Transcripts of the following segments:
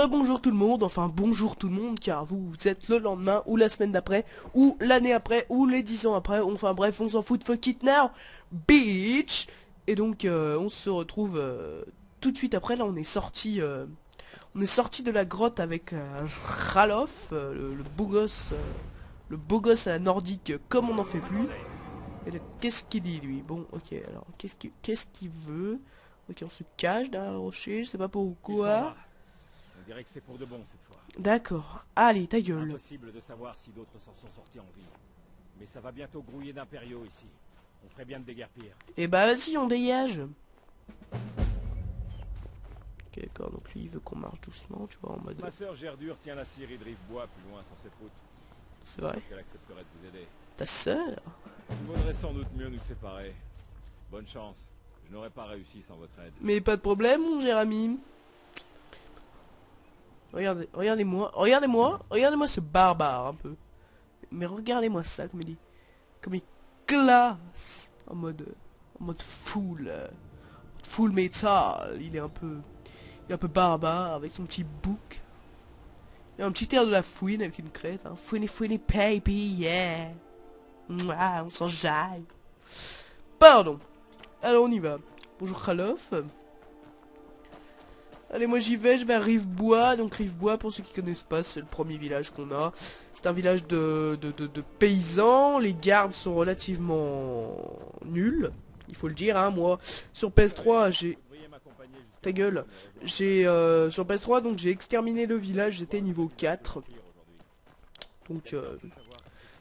rebonjour tout le monde, enfin bonjour tout le monde, car vous êtes le lendemain, ou la semaine d'après, ou l'année après, ou les 10 ans après, enfin bref, on s'en fout, fuck it now, bitch. Et donc on se retrouve tout de suite après, là on est sorti de la grotte avec Ralof, le beau gosse à la nordique, comme on n'en fait plus. Et là, qu'est-ce qu'il dit lui? Bon, ok, alors, qu'est-ce qu'il veut? Ok, on se cache derrière le rocher, je sais pas pourquoi. On dirait que c'est pour de bon cette fois. D'accord, allez, ta gueule. Impossible de savoir si d'autres s'en sont sortis en vie. Mais ça va bientôt grouiller d'impériaux ici. On ferait bien de déguerpir. Et bah vas-y, on dégage. Ok, d'accord, donc lui il veut qu'on marche doucement, tu vois, en mode... Ma sœur Gerdure tient la scierie de Rivebois plus loin sur cette route. C'est vrai. Elle accepterait de vous aider. Ta sœur? Il vaudrait sans doute mieux nous séparer. Bonne chance. Je n'aurais pas réussi sans votre aide. Mais pas de problème, mon Jérémy. Regardez-moi ce barbare un peu. Mais regardez-moi ça, comme il classe en mode full metal. Il est un peu barbare avec son petit bouc. Il a un petit air de la fouine avec une crête. Hein. Fouine baby, yeah. Mouah, on s'en jaille. Pardon. Alors on y va. Bonjour Khalof. Allez, moi j'y vais, je vais à Rivebois. Donc Rivebois, pour ceux qui connaissent pas, c'est le premier village qu'on a. C'est un village de paysans. Les gardes sont relativement nuls, il faut le dire, hein. Moi, sur PS3, j'ai... Ta gueule. J'ai sur PS3, donc j'ai exterminé le village, j'étais niveau 4. Donc, ça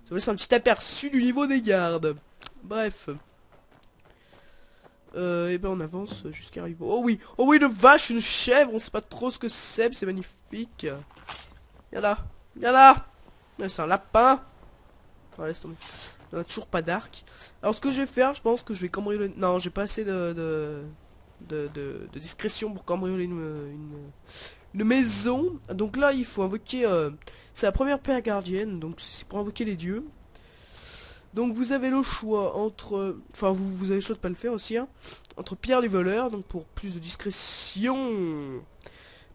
vous laisse un petit aperçu du niveau des gardes. Bref. Et ben on avance jusqu'à Rivebois. Oh oui, une vache, une chèvre, on sait pas trop ce que c'est magnifique. Viens là, ouais, c'est un lapin. Ouais, laisse tomber. On a toujours pas d'arc. Alors ce que je vais faire, je pense que je vais cambrioler... Non, j'ai pas assez de discrétion pour cambrioler une maison. Donc là, il faut invoquer... c'est la première pierre gardienne, donc c'est pour invoquer les dieux. Donc vous avez le choix entre... Enfin, vous avez le choix de pas le faire aussi, hein. Entre Pierre du voleur, donc pour plus de discrétion.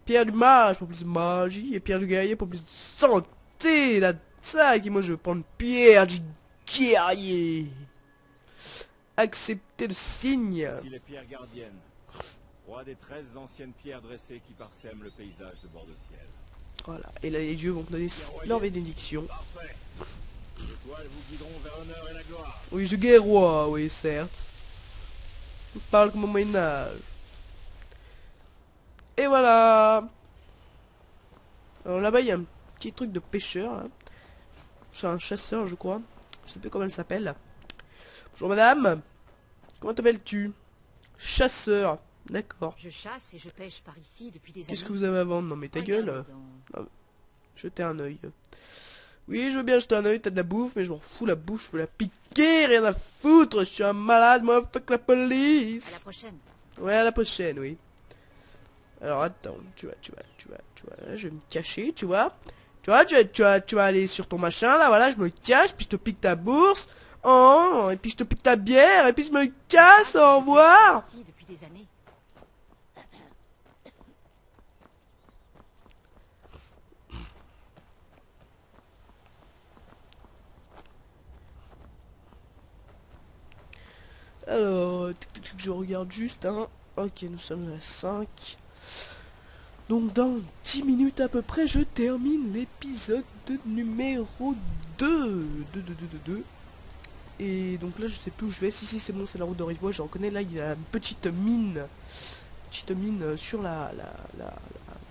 Pierre du mage pour plus de magie. Et Pierre du guerrier pour plus de santé, d'attaque. Et moi je vais prendre Pierre du guerrier. Accepter le signe. Ici les pierres gardiennes. Roi des 13 anciennes pierres dressées qui parsèment le paysage de bord de ciel. Voilà, et là les dieux vont donner leur bénédiction. Parfait. Les étoiles vous guideront vers l'honneur et la gloire. Oui, je guerrois, oui, certes. Je parle comme au Moyen-Âge. Et voilà. Alors là-bas, il y a un petit truc de pêcheur. Là. C'est un chasseur, je crois. Je sais plus comment elle s'appelle. Bonjour madame. Comment t'appelles-tu? Chasseur. D'accord. Je chasse et je pêche par ici depuis des années. Qu'est-ce que vous avez à vendre? Non mais ta gueule. Dans... Jetez un œil. Oui, je veux bien jeter un œil, t'as de la bouffe, mais je m'en fous la bouffe, je peux la piquer, rien à foutre, je suis un malade, moi, fuck la À la police. prochaine. Ouais, à la prochaine, oui. Alors attends, tu vas, là, je vais me cacher, tu vois. Tu vas aller sur ton machin, là, voilà, je me cache, puis je te pique ta bourse, oh, et puis je te pique ta bière, et puis je me casse, au revoir. Ici depuis des années. Alors, je regarde juste, hein. Ok, nous sommes à 5. Donc dans 10 minutes à peu près, je termine l'épisode numéro 2. Et donc là, je sais plus où je vais. Si, c'est bon, c'est la route de Rivebois, je reconnais. Là, il y a une petite mine. Sur la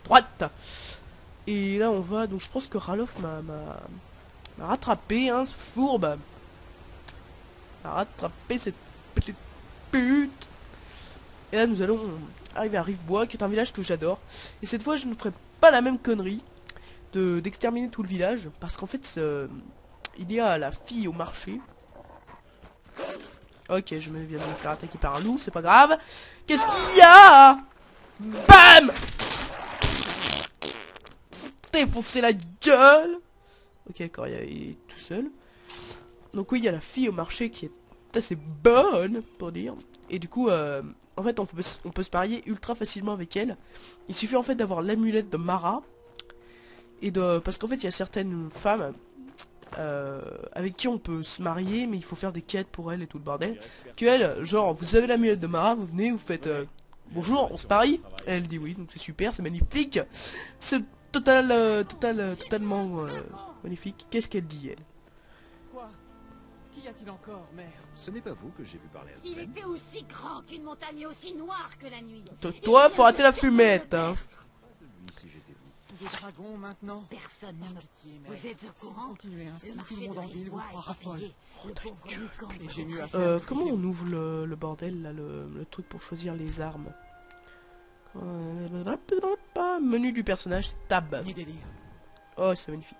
droite. Et là, on va... Donc je pense que Ralof m'a rattrapé, hein, ce fourbe. M'a rattrapé cette petite pute. Et là nous allons arriver à Rivebois, qui est un village que j'adore. Et cette fois je ne ferai pas la même connerie d'exterminer tout le village. Parce qu'en fait il y a la fille au marché. Ok, je viens de me faire attaquer par un loup, c'est pas grave. Qu'est-ce qu'il y a? Bam! Défoncer la gueule. Ok, d'accord, il est tout seul. Donc oui, il y a la fille au marché qui est assez bonne, pour dire. Et du coup, En fait, on peut se marier ultra facilement avec elle. Il suffit en fait d'avoir l'amulette de Mara. Et de... Parce qu'en fait, il y a certaines femmes avec qui on peut se marier, mais il faut faire des quêtes pour elle et tout le bordel. Que elle, genre, vous avez l'amulette de Mara, vous venez, vous faites... bonjour, on se marie. Elle dit oui, donc c'est super, c'est magnifique. C'est totalement magnifique. Qu'est-ce qu'elle dit, elle? Quoi? Qu'y a-t-il encore, mère? Ce n'est pas vous que j'ai vu parler à Il Sven. était aussi grand qu'une montagne et aussi noire que la nuit. Toi, faut arrêter la fumette, hein. Lui, si j'étais vous. Des dragons maintenant? Personne ne me... Pitié, mère. Vous êtes au courant? Continuez ainsi, Le tout marché le de monde en ville vous Rivoire croira est folle. payé. Le pauvre Lucan Et doit j'ai mieux à être- faire. Comment on ouvre le bordel, là, le truc pour choisir les armes? Menu du personnage, tab. Ni délire. Oh, c'est magnifique.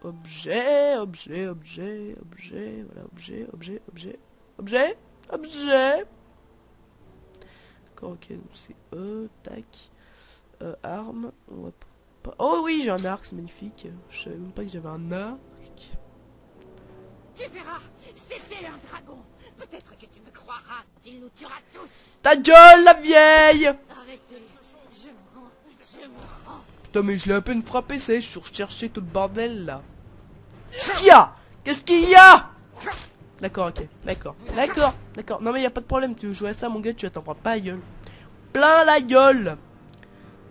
Objet, objet, objet, objet, voilà, objet, objet, objet, objet, objet. D'accord, ok, donc c'est tac. Arme, on va pas... Oh oui, j'ai un arc, c'est magnifique. Je savais même pas que j'avais un arc. Tu verras, c'était un dragon. Peut-être que tu me croiras. Il nous tuera tous. Ta gueule, la vieille! Arrêtez. Je me rends. Je me rends. Putain, mais je l'ai un peu frappé, c'est je recherchais tout le bordel, là. Qu'est-ce qu'il y a? Qu'est-ce qu'il y a? D'accord, ok, d'accord, d'accord, d'accord. Non mais y a pas de problème, tu veux jouer à ça mon gars, tu vas t'en prendre pas la gueule. Plein la gueule.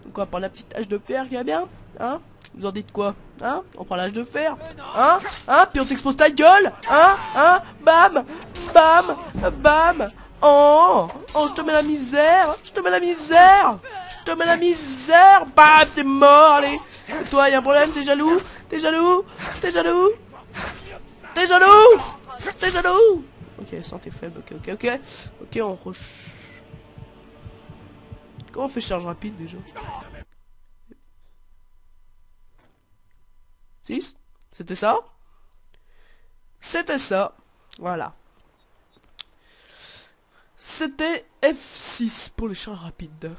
Donc on va prendre la petite hache de fer qui va bien, hein? Vous en dites quoi? Hein? On prend l'âge de fer? Hein? Hein? Puis on t'expose ta gueule? Hein? Hein? Bam! Bam! Bam! Oh! Oh, je te mets la misère! Je te mets la misère! Je te mets la misère! Bam! T'es mort, allez! Et toi, y'a un problème? T'es jaloux? T'es jaloux? T'es jaloux? T'es jaloux? T'es jaloux? Ok, santé faible, ok, ok, ok. Ok, on Comment on fait charge rapide déjà? 6? C'était ça? C'était ça. Voilà. C'était F6 pour les charges rapides.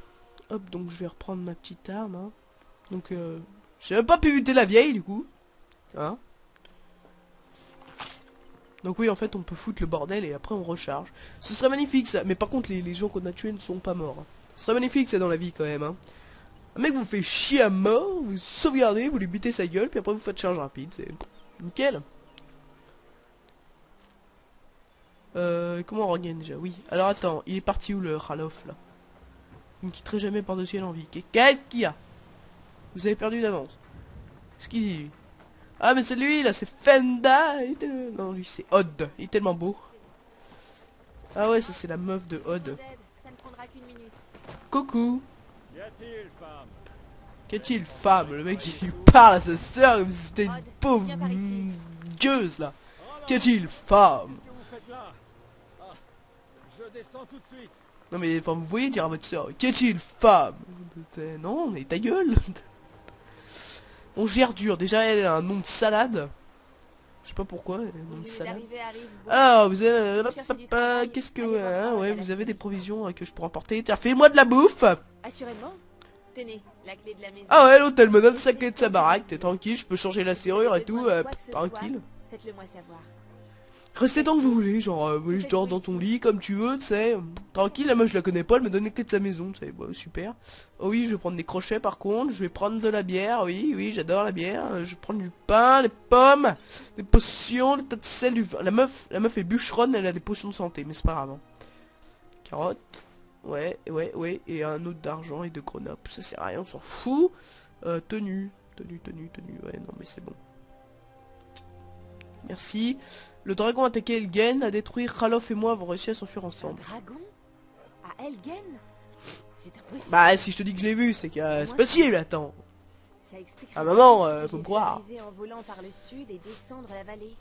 Hop, donc je vais reprendre ma petite arme. Hein. Donc, j'ai même pas pu buter la vieille du coup. Hein? Donc oui, en fait, on peut foutre le bordel et après on recharge. Ce serait magnifique ça. Mais par contre, les gens qu'on a tués ne sont pas morts. Ce serait magnifique ça dans la vie quand même. Hein. Un mec vous fait chier à mort, vous sauvegardez, vous lui butez sa gueule, puis après vous faites charge rapide. C'est nickel. Comment on regagne déjà? Oui. Alors attends, il est parti où le Ralof là? Vous ne quitterez jamais par-dessus l'envie. Qu'est-ce qu'il y a? Vous avez perdu d'avance. Qu'est-ce qu'il dit lui? Ah mais c'est lui là, c'est Fenda. Non lui c'est Odd, il est tellement beau. Ah ouais, ça c'est la meuf de Odd. Ça ne prendra qu'une minute. Coucou. Qu'y a-t-il, femme? Qu'est-il femme? Le mec il lui parle à sa sœur comme si c'était une Odd, pauvre viens par ici. gueuse là. Qu'est-il femme? Qu'est-ce que vous faites là? Ah, je descends tout de suite. Non mais enfin, vous voyez dire à votre sœur, qu'est-il femme? Non mais ta gueule. On gère dur, déjà elle a un nom de salade. Je sais pas pourquoi, elle a un nom de salade. Ah vous avez... Qu'est-ce que... Hein, ouais, vous avez des provisions que je pourrais emporter. Tiens, fais-moi de la bouffe. Assurément. Tenez, la clé de la maison. Ah ouais, l'autre elle me donne sa clé de sa baraque. T'es tranquille, je peux changer la serrure et tout. Tranquille. Faites-le moi savoir. Restez tant que vous voulez, genre, oui, je dors dans ton lit comme tu veux, tu sais. Tranquille, la meuf, je la connais pas, elle me donne les clés de sa maison, tu sais, bon, super. Oh oui, je vais prendre des crochets par contre, je vais prendre de la bière, oui, oui, j'adore la bière. Je vais prendre du pain, des pommes, des potions, des tas de sel, du vin. La meuf est bûcheronne, elle a des potions de santé, mais c'est pas grave. Hein. Carottes, ouais, et un autre d'argent et de grenopes, ça sert à rien, on s'en fout. Tenue, ouais, non, mais c'est bon. Merci. Le dragon a attaqué Elgen, a détruit Ralof et moi avons réussi à s'enfuir Un ensemble. dragon? À Elgen? C'est impossible. Bah si je te dis que je l'ai vu, c'est que c'est possible, attends. Ça explique. Ah, maman, faut me croire. Arriver en volant par le sud et descendre la vallée.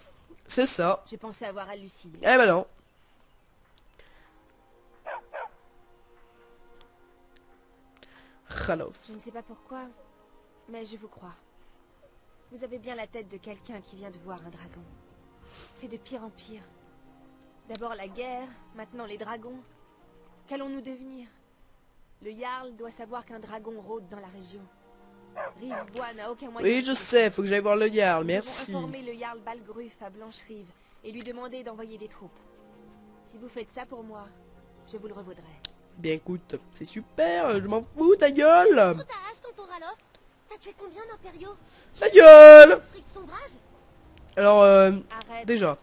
C'est ça. J'ai pensé avoir halluciné. Eh ben non. Ralof. Je ne sais pas pourquoi, mais je vous crois. Vous avez bien la tête de quelqu'un qui vient de voir un dragon. C'est de pire en pire. D'abord la guerre, maintenant les dragons. Qu'allons-nous devenir? Le Jarl doit savoir qu'un dragon rôde dans la région. Rive-Bois n'a aucun moyen... Oui, je sais, faut que j'aille voir le Jarl, Nous merci. devons informer le Jarl Balgruf à Blanche-Rive et lui demander d'envoyer des troupes. Si vous faites ça pour moi, je vous le revaudrai. Bien écoute, c'est super, je m'en fous, ta gueule. Ta hache, tonton Ralof. T'as tué combien d'impériaux? Ta gueule. Fric sombrage? Alors, Arrête. déjà.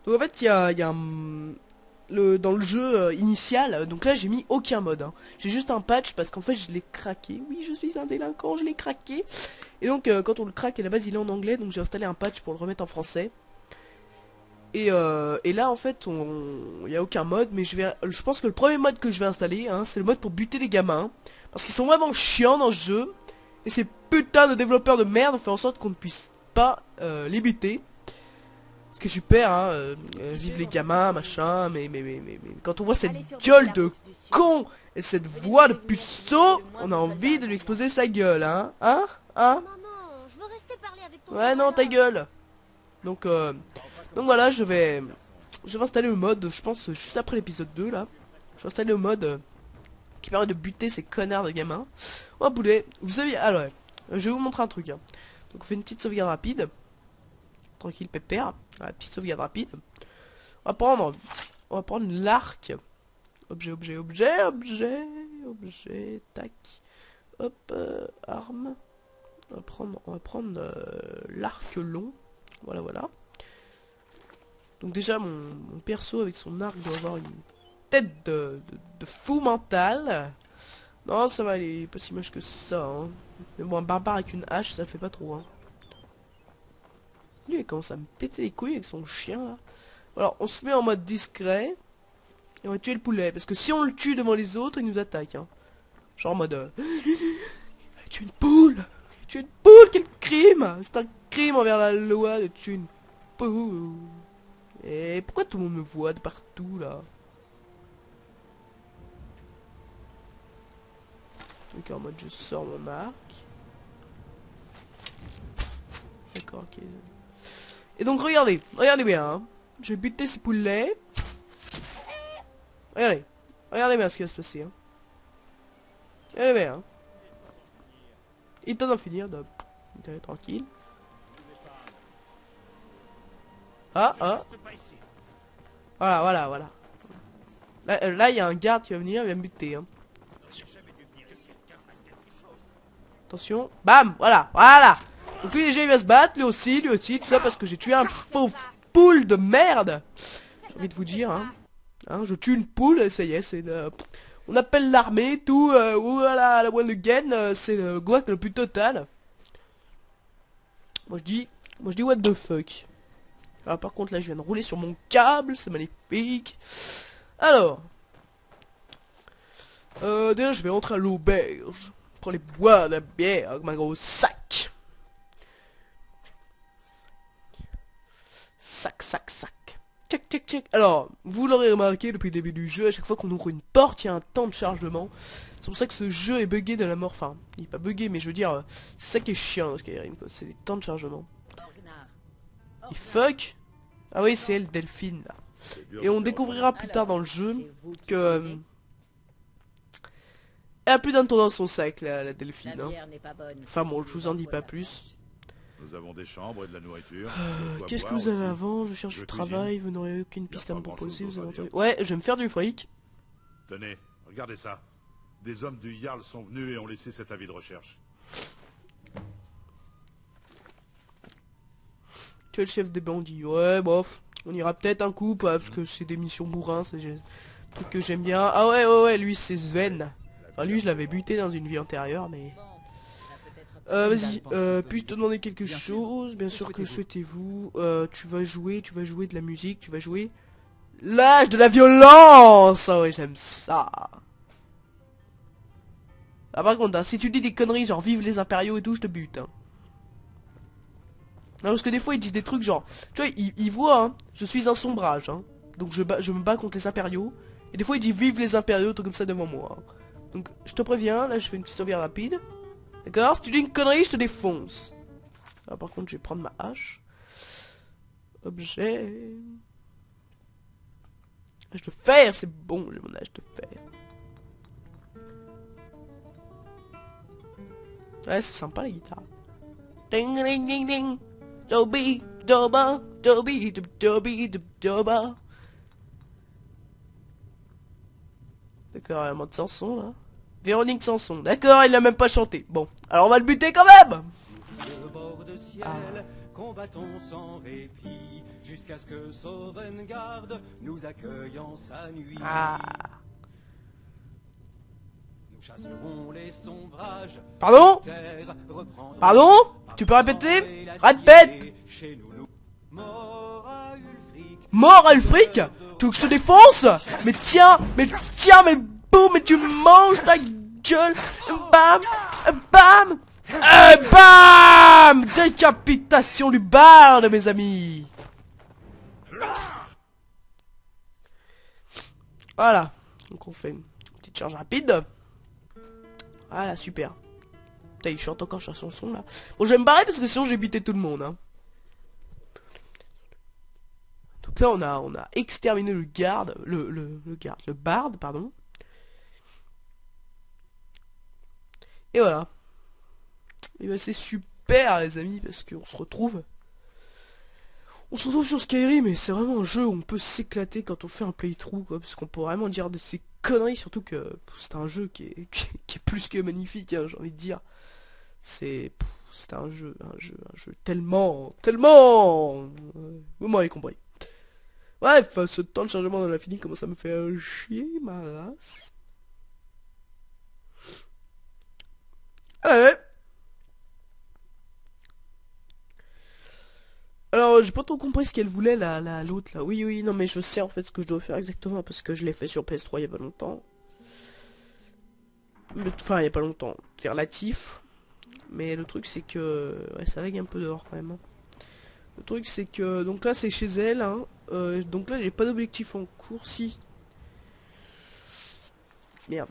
Donc en fait, il y a dans le jeu initial, donc là j'ai mis aucun mode. Hein. J'ai juste un patch parce qu'en fait je l'ai craqué. Oui, je suis un délinquant, je l'ai craqué. Et donc quand on le craque, à la base il est en anglais, donc j'ai installé un patch pour le remettre en français. Et là en fait, il n'y a aucun mode, mais je pense que le premier mode que je vais installer, hein, c'est le mode pour buter les gamins. Parce qu'ils sont vraiment chiants dans ce jeu. Et ces putains de développeurs de merde ont fait en sorte qu'on ne puisse pas les buter. Ce qui est super, hein, vive les gamins, machin, mais quand on voit cette Allez surveiller gueule la de route du sud. con et cette voix de puceau, on a envie de lui exploser sa gueule, hein, hein. Maman, je veux rester parler avec ton Ouais, non, ta gueule. Donc voilà, je vais installer le mode, je pense, juste après l'épisode 2, là. Je vais installer le mode qui permet de buter ces connards de gamins. Oh, boulet, vous savez, alors, je vais vous montrer un truc, hein. Donc on fait une petite sauvegarde rapide. Tranquille, pépère. Voilà, petite sauvegarde rapide. On va prendre l'arc. Objet, tac. Hop, arme. On va prendre l'arc long. Voilà. Donc déjà, mon perso avec son arc doit avoir une tête de fou mental. Non, ça va, il est pas si moche que ça. Hein. Mais bon, un barbare avec une hache, ça le fait pas trop. Hein. Lui, il commence à me péter les couilles avec son chien, là. Alors, on se met en mode discret. Et on va tuer le poulet. Parce que si on le tue devant les autres, il nous attaque. Hein. Genre en mode... il a tué une poule. Il a tué une poule, quel crime. C'est un crime envers la loi de tuer une poule. Et pourquoi tout le monde me voit de partout, là? Donc en mode, je sors mon arc. D'accord, ok. Et donc regardez bien, hein. J'ai buté ces poulets. Regardez bien ce qui va se passer, hein. Regardez bien, hein. Il est temps d'en finir, donc tranquille. Ah. Voilà. Là, il y a un garde qui va venir, il va me buter, hein. Attention, bam, voilà. Donc lui déjà il va se battre, lui aussi, tout ça parce que j'ai tué un pauvre poule de merde. J'ai envie de vous dire, hein. Je tue une poule, et ça y est, c'est on appelle l'armée, tout, voilà, la one again, c'est le guac le plus total. Moi je dis what the fuck. Alors par contre là je viens de rouler sur mon câble, c'est magnifique. Alors, déjà je vais rentrer à l'auberge, prendre les bois de la bière avec ma grosse sac. Sac. Check. Alors, vous l'aurez remarqué depuis le début du jeu, à chaque fois qu'on ouvre une porte, il y a un temps de chargement. C'est pour ça que ce jeu est buggé de la mort. Enfin, il est pas buggé, mais je veux dire, c'est ça qui est chiant dans Skyrim, quoi. C'est les temps de chargement. Et fuck. Ah oui, c'est elle, Delphine, là. Et on découvrira plus tard dans le jeu que... elle a plus d'un tour dans son sac, la Delphine. Hein. Enfin bon, je vous en dis pas plus. Nous avons des chambres et de la nourriture. Qu'est-ce que vous avez avant? Je cherche du travail, vous n'aurez aucune piste à me proposer, vous avez entendu... Ouais, je vais me faire du fric. Tenez, regardez ça. Des hommes du Jarl sont venus et ont laissé cet avis de recherche. Tu es le chef des bandits. Ouais, bof. On ira peut-être un coup, parce que c'est des missions bourrins, c'est un truc que j'aime bien. Ah ouais, lui c'est Sven. Enfin, lui je l'avais buté dans une vie antérieure, mais... vas-y, puis-je te demander quelque chose? Bien sûr, que souhaitez-vous? Tu vas jouer de la musique, tu vas jouer... l'âge de la violence! Ah ouais, j'aime ça. Ah par contre, hein, si tu dis des conneries genre vive les impériaux et tout, je te bute. Hein. Non, parce que des fois ils disent des trucs genre... tu vois, ils voient, hein, je suis un sombrage, hein. Donc je me bats contre les impériaux. Et des fois ils disent vive les impériaux, tout comme ça devant moi. Hein. Donc je te préviens, là je fais une petite sauvegarde rapide. D'accord? Si tu dis une connerie, je te défonce. Alors, par contre, je vais prendre ma hache. Objet. Âge de fer, c'est bon, j'ai mon âge de fer. Ouais, c'est sympa la guitare. Ding ding ding ding. Dobi, doba, dobi, dobi, doba. carrément de Samson là. Véronique Sanson, d'accord, il l'a même pas chanté. Bon, alors on va le buter quand même. Au bord de ciel, combattons sans répit, jusqu'à ce que Sovngarde nous accueille en sa nuit. Nous chasserons les sombrages. Pardon? Terre reprendra Pardon? Tu peux répéter? Répète! Chez nous, mort à Ulfric. Mort Ulfric? Tu veux que je te défonce? Mais tiens, mais boum, mais tu manges ta gueule. Bam, bam, bam. Décapitation du barde, mes amis. Voilà. Donc on fait une petite charge rapide. Voilà, super. Putain, il chante encore sa chanson là. Bon, je vais me barrer parce que sinon j'ai buté tout le monde. Hein. Donc là, on a exterminé le garde, le barde, pardon. Et voilà. Et ben c'est super les amis parce qu'on se retrouve. On se retrouve sur Skyrim, mais c'est vraiment un jeu où on peut s'éclater quand on fait un playthrough, quoi, parce qu'on peut vraiment dire de ces conneries, surtout que c'est un jeu qui est plus que magnifique, hein, j'ai envie de dire. C'est un jeu tellement... Vous m'avez compris. Bref, ce temps de chargement de l'infini commence à me faire chier, ma race. Allez. Alors, j'ai pas trop compris ce qu'elle voulait, l'autre, là. Oui, non, mais je sais, en fait, ce que je dois faire exactement, parce que je l'ai fait sur PS3 il y a pas longtemps. Enfin, il y a pas longtemps. C'est relatif. Mais le truc, c'est que... Ouais, ça lag un peu dehors, quand même. Hein. Le truc, c'est que... Donc là, c'est chez elle, hein. Donc là, j'ai pas d'objectif en cours, si. Merde.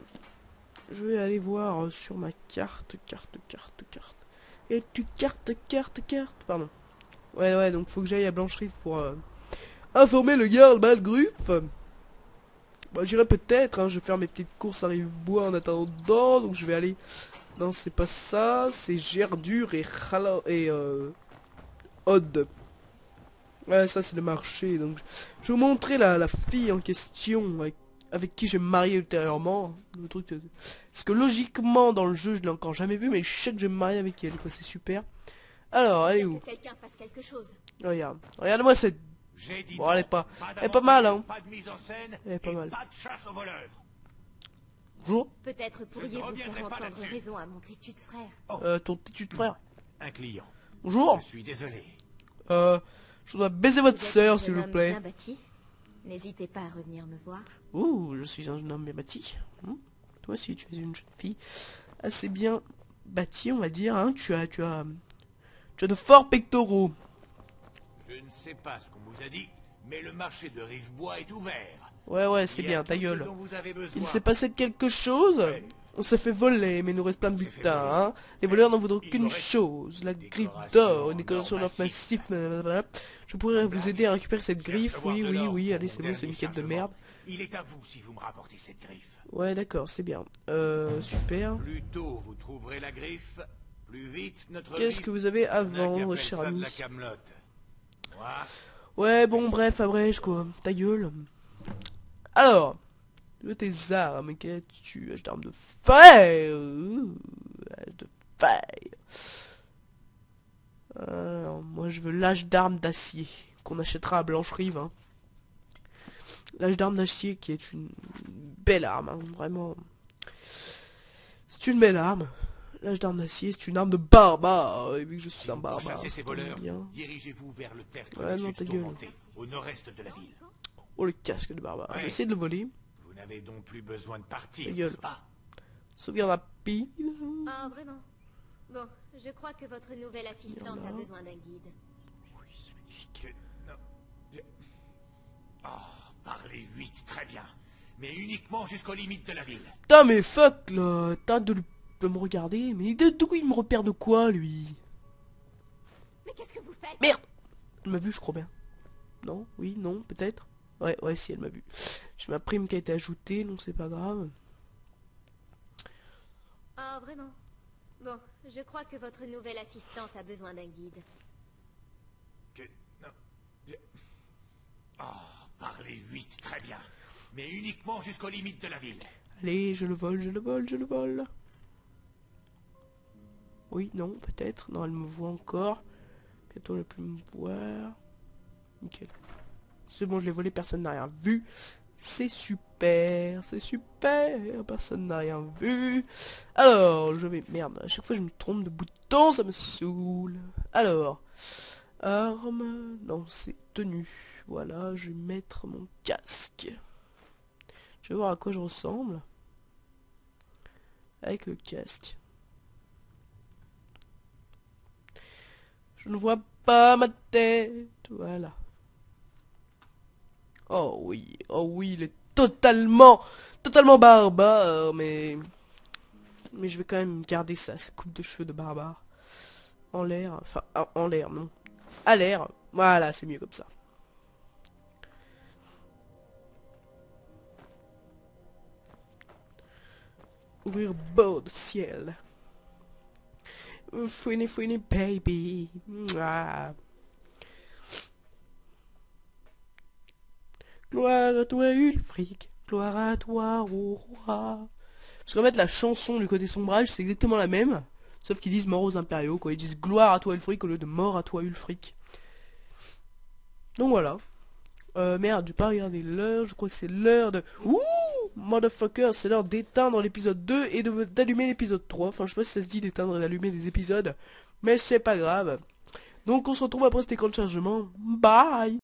Je vais aller voir sur ma carte. Et tu carte. Pardon. Ouais, donc faut que j'aille à Blancherie pour informer le garde Balgruf. Bah, j'irai peut-être, hein, je vais faire mes petites courses à Rive-Bois en attendant, donc je vais aller... Non, c'est pas ça, c'est Gerdur et Odd. Ouais, ça c'est le marché, donc je vais vous montrer la fille en question avec qui je vais me marier ultérieurement. Le truc, parce que logiquement dans le jeu je l'ai encore jamais vu, mais je sais que je vais me marier avec elle, quoi, c'est super. Alors, elle est où? Quelqu'un fasse quelque chose. Regarde-moi cette... Bon, elle est pas mal, hein. Elle est pas mal. Bonjour. Peut-être pourriez-vous faire entendre raison à mon têtu de frère. Ton têtu de frère. Un client. Bonjour. Je suis désolé. Je voudrais baiser votre sœur, s'il vous plaît. N'hésitez pas à revenir me voir. Ouh, je suis un homme bien bâti. Toi aussi, tu es une jeune fille assez bien bâtie, on va dire. Hein. Tu as de forts pectoraux. Je ne sais pas ce qu'on vous a dit, mais le marché de Rive-Bois est ouvert. Ouais, c'est bien, ta Tout ce gueule. dont vous avez besoin. Il s'est passé quelque chose. On s'est fait voler, mais il nous reste plein de butin, hein. Les voleurs n'en voudront qu'une chose, la griffe d'or, une décoration d'or massif, blablabla. Je pourrais vous aider à récupérer cette griffe, oui, allez, c'est bon, c'est une quête de merde. Il est à vous si vous me rapportez cette griffe. Ouais, d'accord, c'est bien. Super. Plus tôt vous trouverez la griffe, plus vite notre... Qu'est-ce que vous avez à vendre, cher ami? la camelote. Ouais, bon, bref, abrège, quoi. Ta gueule. Alors, tes armes, quelles as-tu? Hache d'armes de fer. Hache de fer. Alors, moi, je veux l'âge d'armes d'acier, qu'on achètera à Blanche-Rive, hein. L'âge d'armes d'acier qui est une belle arme, hein, vraiment. C'est une belle arme. L'âge d'armes d'acier, c'est une arme de barbare. Et vu que je suis un barbare, ces voleurs, dirigez-vous vers le tertre au nord-est de la ville. Oh, le casque de barbare. Ouais. Je vais essayer de le voler. Vous n'avez donc plus besoin de partir, n'est-ce pas? Sauvegarde rapide. Ah, vraiment? Bon, je crois que votre nouvelle assistante a besoin d'un guide. Oui, c'est magnifique. Parlez 8, très bien. Mais uniquement jusqu'aux limites de la ville. Putain, mais fuck, là. T'arrêtes de me regarder. Mais d'où il me repère de quoi, lui? Mais qu'est-ce que vous faites? Merde! Elle m'a vu, je crois bien. Non? Oui? Non? Peut-être? Ouais, si, elle m'a vu. J'ai ma prime qui a été ajoutée, donc c'est pas grave. Ah, vraiment? Bon, je crois que votre nouvelle assistante a besoin d'un guide. Parlez 8, très bien. Mais uniquement jusqu'aux limites de la ville. Allez, je le vole, je le vole, je le vole. Oui, non, peut-être. Non, elle me voit encore. Bientôt elle ne plus me voir. Nickel. C'est bon, je l'ai volé, personne n'a rien vu. C'est super, personne n'a rien vu. Alors, je vais... Merde, à chaque fois je me trompe de bouton, ça me saoule. Alors, arme... Non, c'est tenue. Voilà, je vais mettre mon casque. Je vais voir à quoi je ressemble. Avec le casque. Je ne vois pas ma tête. Voilà. Oh oui, il est totalement barbare, mais je vais quand même garder ça, sa coupe de cheveux de barbare. En l'air, enfin, en l'air, non. À l'air, voilà, c'est mieux comme ça. Ouvrir beau de ciel. Fouini, fouini, baby. Ah. Gloire à toi, Ulfric. Gloire à toi, au roi. Parce qu'en fait, la chanson du côté sombrage, c'est exactement la même. Sauf qu'ils disent mort aux impériaux, quoi. Ils disent gloire à toi, Ulfric, au lieu de mort à toi, Ulfric. Donc voilà. Merde, j'ai pas regardé l'heure. Je crois que c'est l'heure de... Ouh, motherfucker, c'est l'heure d'éteindre l'épisode 2 et d'allumer l'épisode 3. Enfin, je sais pas si ça se dit d'éteindre et d'allumer des épisodes. Mais c'est pas grave. Donc on se retrouve après cet écran de chargement. Bye.